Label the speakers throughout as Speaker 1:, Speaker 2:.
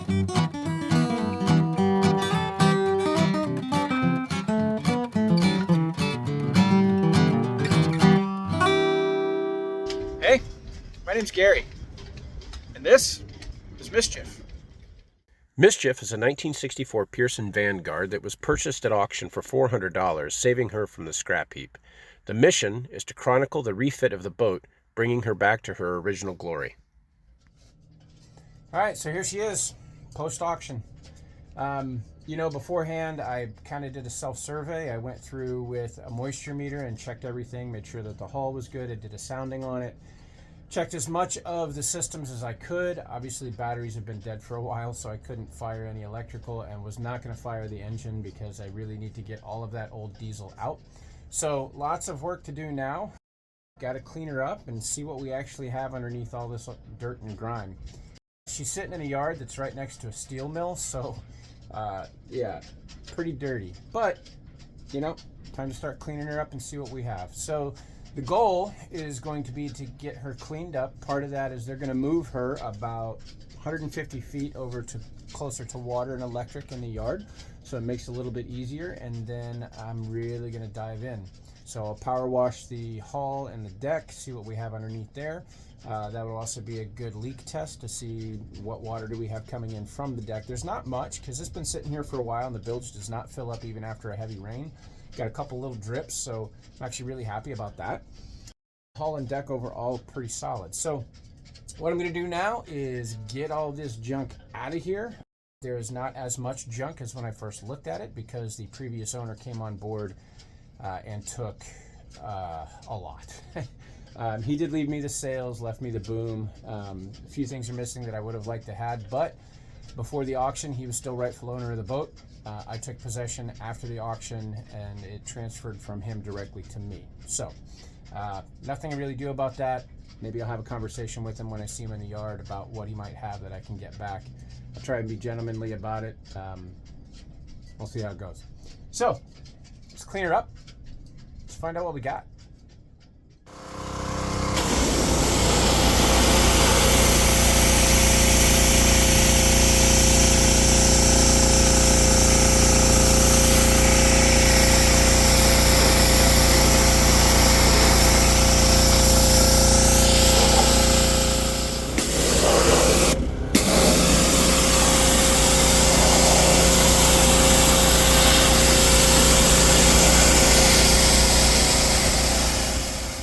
Speaker 1: Hey, my name's Gary, and this is Mischief. Mischief is a 1964 Pearson Vanguard that was purchased at auction for $400, saving her from the scrap heap. The mission is to chronicle the refit of the boat, bringing her back to her original glory.
Speaker 2: All right, so here she is, post-auction. Beforehand, I kind of did a self-survey. I went through with a moisture meter and checked everything, made sure that the hull was good. I did a sounding on it. Checked as much of the systems as I could. Obviously, batteries have been dead for a while, so I couldn't fire any electrical and was not going to fire the engine because I really need to get all of that old diesel out. So lots of work to do now. Got to clean her up and see what we actually have underneath all this dirt and grime. She's sitting in a yard that's right next to a steel mill, so yeah, pretty dirty. But, time to start cleaning her up and see what we have. So the goal is going to be to get her cleaned up. Part of that is they're going to move her about 150 feet over to closer to water and electric in the yard, so it makes it a little bit easier, and then I'm really going to dive in. So I'll power wash the hull and the deck, see what we have underneath there. That will also be a good leak test to see what water do we have coming in from the deck. There's not much because it's been sitting here for a while and the bilge does not fill up even after a heavy rain. Got a couple little drips, so I'm actually really happy about that. Hull and deck overall pretty solid. So what I'm going to do now is get all this junk out of here. There is not as much junk as when I first looked at it because the previous owner came on board and took a lot. He did leave me the sails, left me the boom. A few things are missing that I would have liked to had, but before the auction, he was still rightful owner of the boat. I took possession after the auction, and it transferred from him directly to me. So, nothing I really do about that. Maybe I'll have a conversation with him when I see him in the yard about what he might have that I can get back. I'll try and be gentlemanly about it. We'll see how it goes. So, let's clean her up. Let's find out what we got.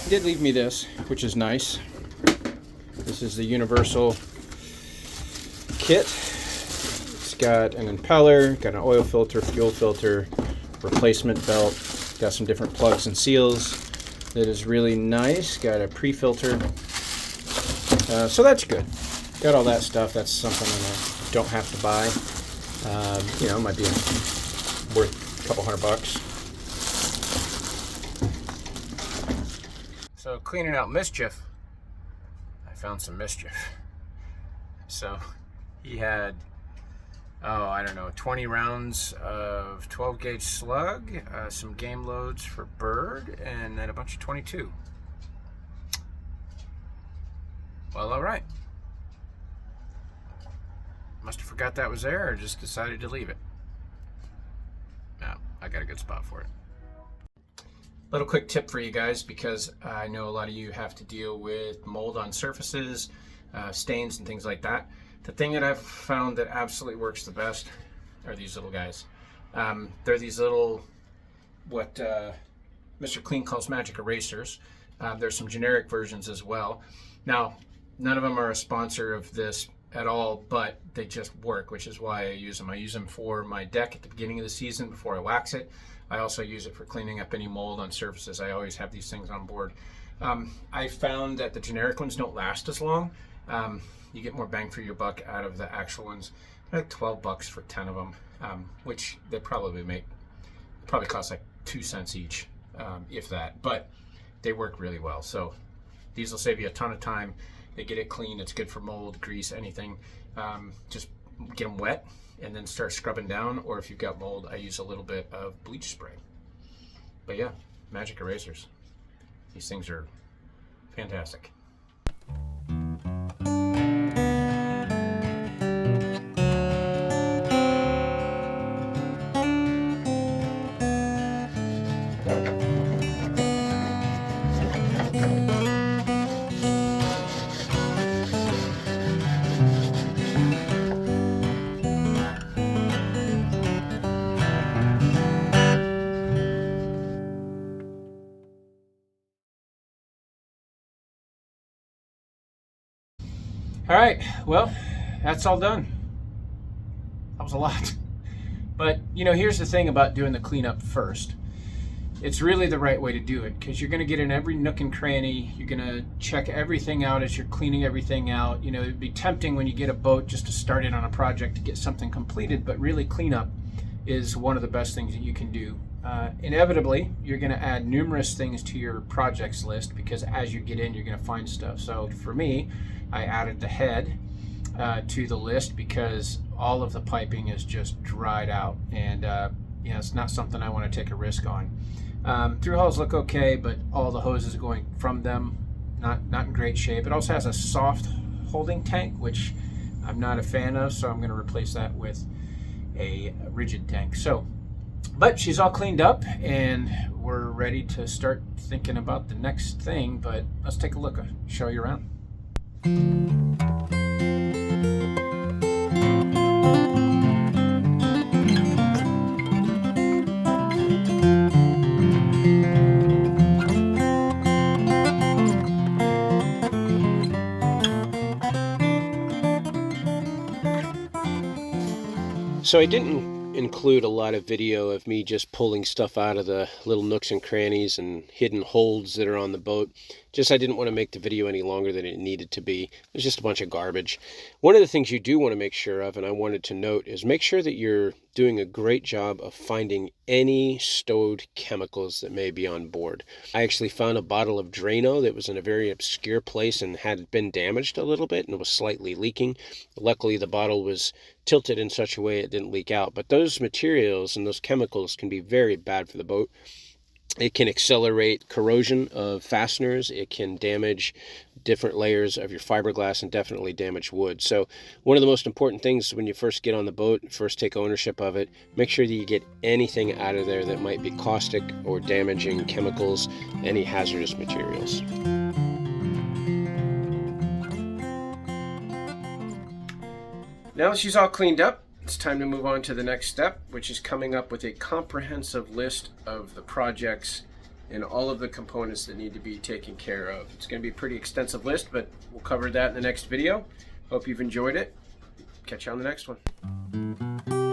Speaker 2: He did leave me this, which is nice. This is the universal kit. It's got an impeller, got an oil filter, fuel filter, replacement belt, got some different plugs and seals. That is really nice. Got a pre-filter. So that's good. Got all that stuff. That's something that I don't have to buy. Might be worth a couple $100. So cleaning out Mischief, I found some Mischief. So he had, 20 rounds of 12 gauge slug, some game loads for bird, and then a bunch of 22. Well, all right. Must have forgot that was there or just decided to leave it. No, I got a good spot for it. Little quick tip for you guys, because I know a lot of you have to deal with mold on surfaces, stains and things like that. The thing that I've found that absolutely works the best are these little guys. They're these little, what Mr. Clean calls magic erasers. There's some generic versions as well. Now, none of them are a sponsor of this at all, but they just work, which is why I use them. I use them for my deck at the beginning of the season before I wax it. I also use it for cleaning up any mold on surfaces. I always have these things on board. I found that the generic ones don't last as long. You get more bang for your buck out of the actual ones. They're like $12 for 10 of them, which they probably cost like 2 cents each, if that, but they work really well. So these will save you a ton of time. They get it clean. It's good for mold, grease, anything. Just get them wet and then start scrubbing down, or if you've got mold, I use a little bit of bleach spray. But yeah, magic erasers. These things are fantastic. All right, well, that's all done. That was a lot. But, here's the thing about doing the cleanup first. It's really the right way to do it, because you're going to get in every nook and cranny. You're going to check everything out as you're cleaning everything out. It'd be tempting when you get a boat just to start it on a project to get something completed, but really cleanup is one of the best things that you can do. Inevitably, you're going to add numerous things to your projects list, because as you get in, you're going to find stuff. So for me, I added the head to the list because all of the piping is just dried out, and it's not something I want to take a risk on. Through hulls look okay, but all the hoses going from them not in great shape. It also has a soft holding tank, which I'm not a fan of, so I'm going to replace that with a rigid tank. But she's all cleaned up and we're ready to start thinking about the next thing. But let's take a look. I'll show you around.
Speaker 1: So I didn't include a lot of video of me just pulling stuff out of the little nooks and crannies and hidden holds that are on the boat. I didn't want to make the video any longer than it needed to be. It's just a bunch of garbage. One of the things you do want to make sure of, and I wanted to note, is make sure that you're doing a great job of finding any stowed chemicals that may be on board. I actually found a bottle of Drano that was in a very obscure place and had been damaged a little bit and was slightly leaking. Luckily, the bottle was tilted in such a way it didn't leak out. But those materials and those chemicals can be very bad for the boat. It can accelerate corrosion of fasteners. It can damage different layers of your fiberglass and definitely damage wood. So one of the most important things when you first get on the boat, first take ownership of it, make sure that you get anything out of there that might be caustic or damaging chemicals, any hazardous materials. Now that she's all cleaned up, it's time to move on to the next step, which is coming up with a comprehensive list of the projects and all of the components that need to be taken care of. It's going to be a pretty extensive list, but we'll cover that in the next video. Hope you've enjoyed it. Catch you on the next one.